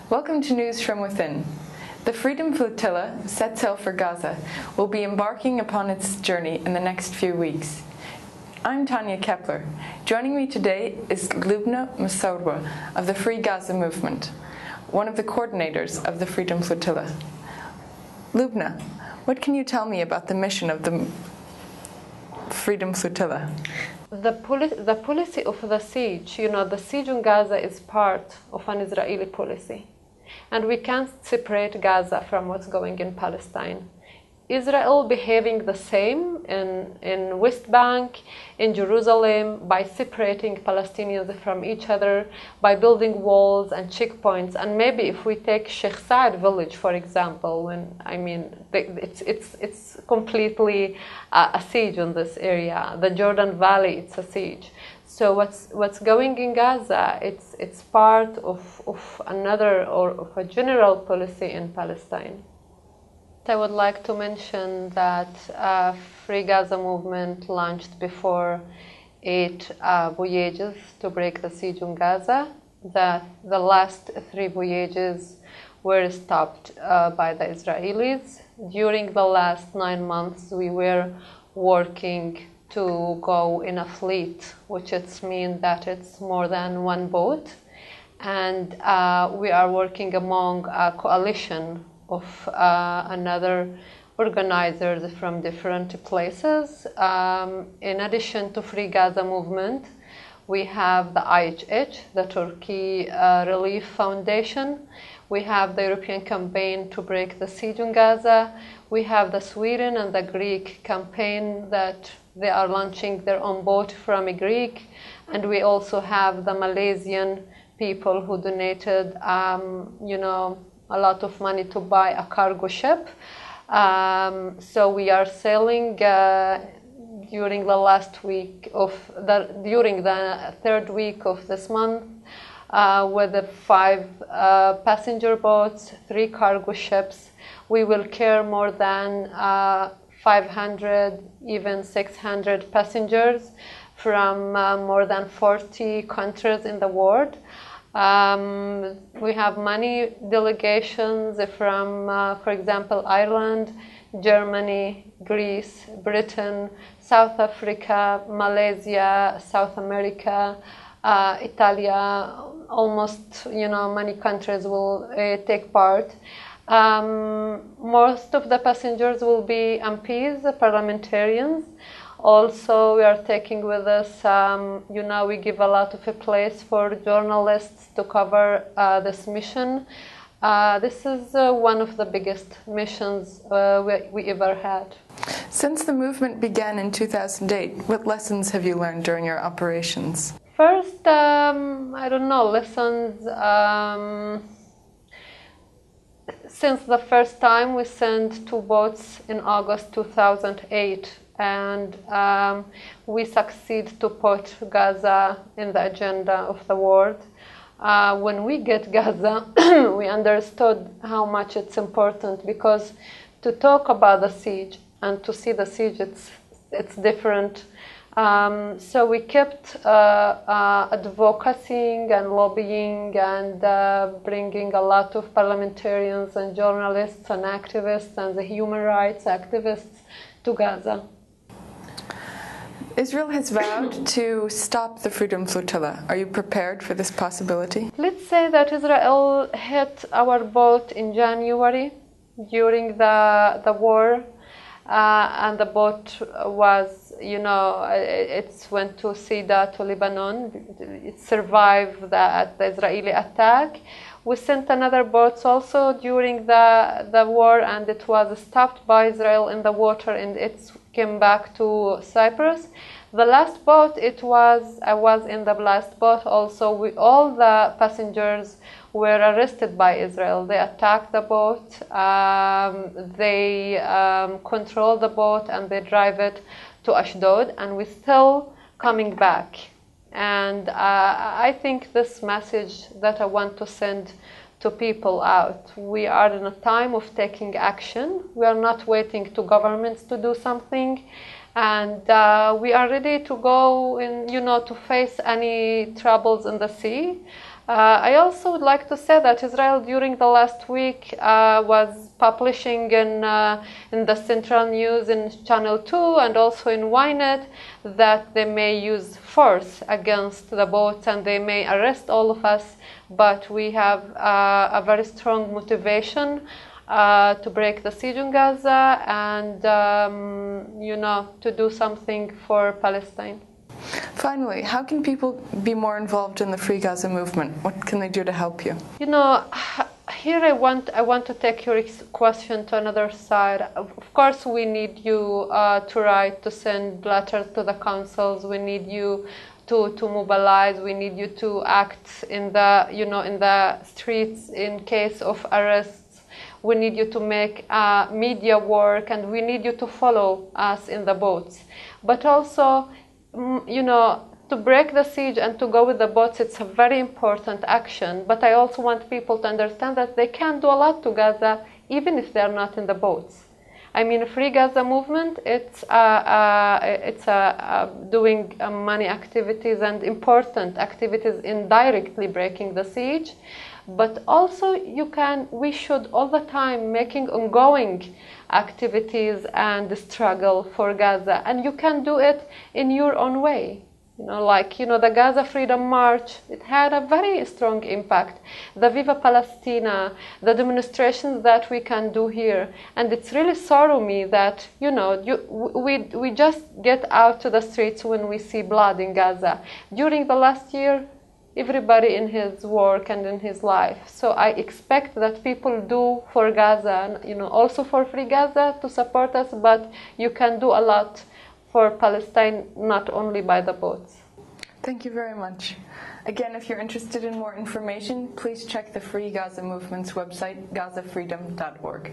Welcome to News from Within. The Freedom Flotilla, set sail for Gaza, will be embarking upon its journey in the next few weeks. I'm Tanya Kepler. Joining me today is Lubna Masarwa of the Free Gaza Movement, one of the coordinators of the Freedom Flotilla. Lubna, what can you tell me about the mission of the Freedom Flotilla? The policy of the siege, the siege on Gaza is part of an Israeli policy. And we can't separate Gaza from what's going in Palestine. Israel behaving the same in West Bank, in Jerusalem, by separating Palestinians from each other, by building walls and checkpoints. And maybe if we take Sheikh Saad village, for example, it's completely a siege on this area. The Jordan Valley, it's a siege. So what's going in Gaza, it's part of another or of a general policy in Palestine. I would like to mention that Free Gaza Movement launched before 8 voyages to break the siege on Gaza. The last 3 voyages were stopped by the Israelis. During the last 9 months, we were working to go in a fleet, which means that it's more than one boat. And we are working among a coalition of another organizers from different places. In addition to Free Gaza Movement, we have the IHH, the Turkey Relief Foundation. We have the European campaign to break the siege on Gaza. We have the Sweden and the Greek campaign that they are launching their own boat from Greek. And we also have the Malaysian people who donated, a lot of money to buy a cargo ship. So we are sailing during the third week of this month with the 5 passenger boats, 3 cargo ships. We will carry more than 500, even 600 passengers from more than 40 countries in the world. We have many delegations from, for example, Ireland, Germany, Greece, Britain, South Africa, Malaysia, South America, Italia. Almost, many countries will take part. Most of the passengers will be MPs, parliamentarians. Also, we are taking with us, we give a lot of a place for journalists to cover this mission. This is one of the biggest missions we ever had. Since the movement began in 2008, what lessons have you learned during your operations? First, lessons. Since the first time we sent 2 boats in August 2008, and we succeed to put Gaza in the agenda of the world. When we get Gaza, we understood how much it's important, because to talk about the siege and to see the siege, it's different. So we kept advocating and lobbying and bringing a lot of parliamentarians and journalists and activists and the human rights activists to Gaza. Israel has vowed to stop the Freedom Flotilla. Are you prepared for this possibility? Let's say that Israel hit our boat in January during the war, and the boat was, it went to Sida, to Lebanon. It survived the Israeli attack. We sent another boat also during the war, and it was stopped by Israel in the water, and it came back to Cyprus. The last boat, I was in the last boat also. All the passengers were arrested by Israel. They attacked the boat, they control the boat, and they drive it to Ashdod, and we're still coming back. And I think this message that I want to send to people out, we are in a time of taking action. We are not waiting to governments to do something. and we are ready to go in, to face any troubles in the sea. I also would like to say that Israel during the last week was publishing in the Central News in Channel 2 and also in Ynet that they may use force against the boats and they may arrest all of us, but we have a very strong motivation to break the siege in Gaza and, to do something for Palestine. Finally, how can people be more involved in the Free Gaza movement? What can they do to help you? Here I want to take your question to another side. Of course, we need you to write, to send letters to the councils. We need you to mobilize. We need you to act in the in the streets in case of arrests. We need you to make media work, and we need you to follow us in the boats. But also, to break the siege and to go with the boats, it's a very important action. But I also want people to understand that they can do a lot to Gaza, even if they're not in the boats. I mean, Free Gaza Movement, it's doing many activities and important activities in directly breaking the siege. But also we should all the time making ongoing activities and struggle for Gaza. And you can do it in your own way. The Gaza Freedom March, it had a very strong impact. The Viva Palestina, the demonstrations that we can do here. And it's really sorrow me that, we just get out to the streets when we see blood in Gaza. During the last year, everybody in his work and in his life. So I expect that people do for Gaza, and, also for Free Gaza to support us, but you can do a lot for Palestine, not only by the boats. Thank you very much. Again, if you're interested in more information, please check the Free Gaza Movement's website, gazafreedom.org.